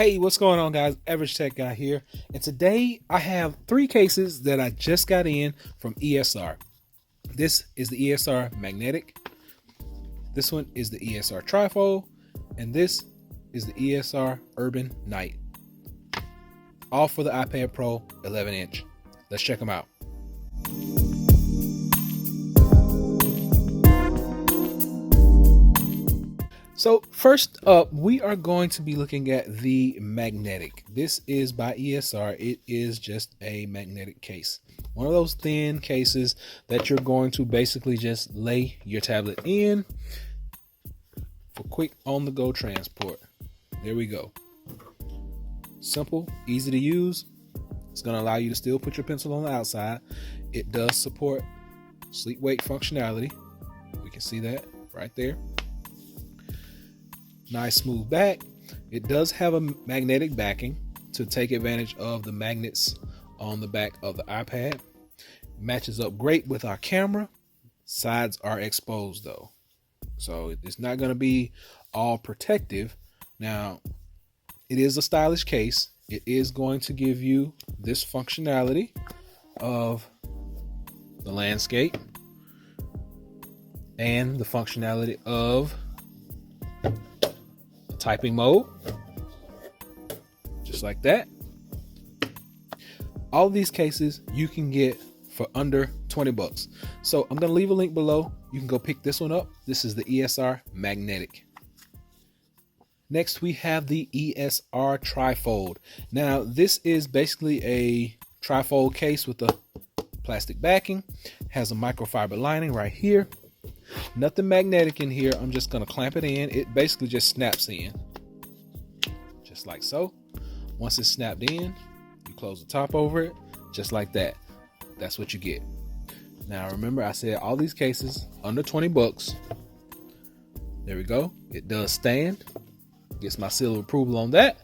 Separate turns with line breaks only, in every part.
Hey, what's going on, guys? Average Tech Guy here, and today I have three cases that I just got in from ESR. This is the ESR Magnetic, this one is the ESR Trifold, and this is the ESR Urban Night. All for the iPad Pro 11-inch. Let's check them out. So first up, we are going to be looking at the Magnetic. This is by ESR. It is just a magnetic case. One of those thin cases that you're going to basically just lay your tablet in for quick on-the-go transport. There we go. Simple, easy to use. It's going to allow you to still put your pencil on the outside. It does support sleep-wake functionality. We can see that right there. Nice smooth back. It does have a magnetic backing to take advantage of the magnets on the back of the iPad. Matches up great with our camera. Sides are exposed though, so it's not going to be all protective. Now, it is a stylish case. It is going to give you this functionality of the landscape and the functionality of typing mode, just like that. All of these cases you can get for under 20 bucks. So I'm going to leave a link below. You can go pick this one up. This is the ESR Magnetic. Next, we have the ESR Trifold. Now, this is basically a trifold case with a plastic backing. Has a microfiber lining right here. Nothing magnetic in here. I'm just going to clamp it in. It basically just snaps in, just like so. Once it's snapped in, you close the top over it, just like that. That's what you get. Now, remember, I said all these cases under 20 bucks. There we go. It does stand. Gets my seal of approval on that.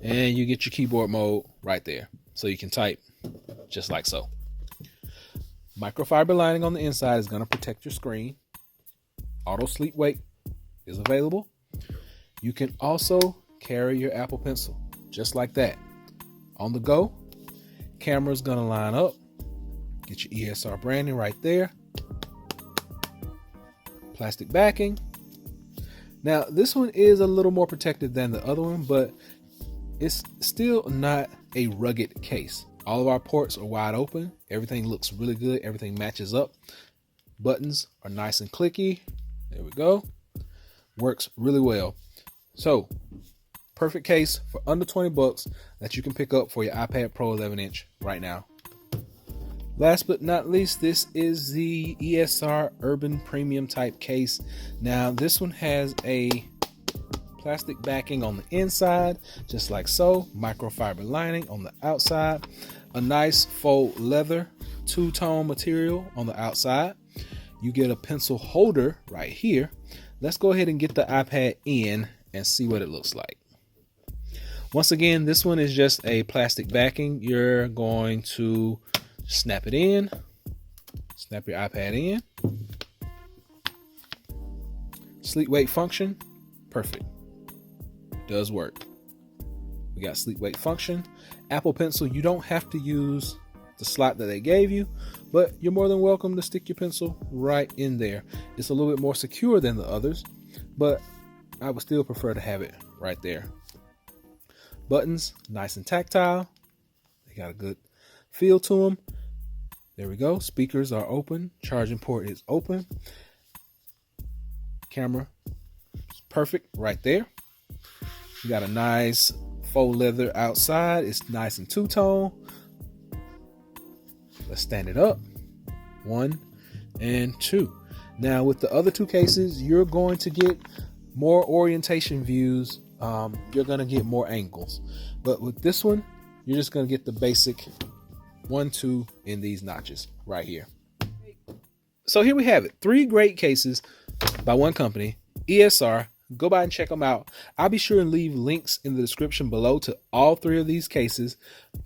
And you get your keyboard mode right there, so you can type just like so. Microfiber lining on the inside is going to protect your screen. Auto sleep wake is available. You can also carry your Apple Pencil just like that. On the go, camera is going to line up. Get your ESR branding right there. Plastic backing. Now, this one is a little more protective than the other one, but it's still not a rugged case. All of our ports are wide open. Everything looks really good. Everything matches up. Buttons are nice and clicky. There we go. Works really well. So, perfect case for under 20 bucks that you can pick up for your iPad Pro 11-inch right now. Last but not least, this is the ESR Urban Premium type case. Now, this one has a plastic backing on the inside, just like so. Microfiber lining on the outside. A nice faux leather two-tone material on the outside. You get a pencil holder right here. Let's go ahead and get the iPad in and see what it looks like. Once again, this one is just a plastic backing. You're going to snap it in. Snap your iPad in. Sleep wake function. Perfect. Does work. We got sleep wake function. Apple Pencil, you don't have to use the slot that they gave you, but you're more than welcome to stick your pencil right in there. It's a little bit more secure than the others, but I would still prefer to have it right there. Buttons, nice and tactile. They got a good feel to them. There we go. Speakers are open. Charging port is open. Camera is perfect right there. You got a nice faux leather outside. It's nice and two-tone. Let's stand it up. 1 and 2. Now, with the other two cases, you're going to get more orientation views. You're going to get more angles. But with this one, you're just going to get the basic 1, 2 in these notches right here. So here we have it. 3 great cases by one company, ESR. Go by and check them out. I'll be sure and leave links in the description below to all 3 of these cases.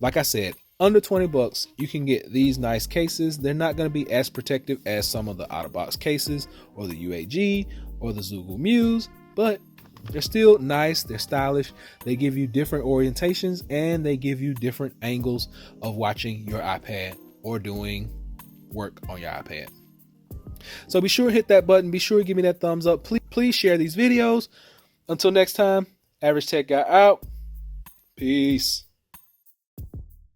Like I said, under 20 bucks, you can get these nice cases. They're not going to be as protective as some of the out-of-box cases or the UAG or the Zoogle Muse, but They're still nice, they're stylish, they give you different orientations, and they give you different angles of watching your iPad or doing work on your iPad. So be sure to hit that button, be sure to give me that thumbs up. Please share these videos. Until next time, Average Tech Guy out. Peace.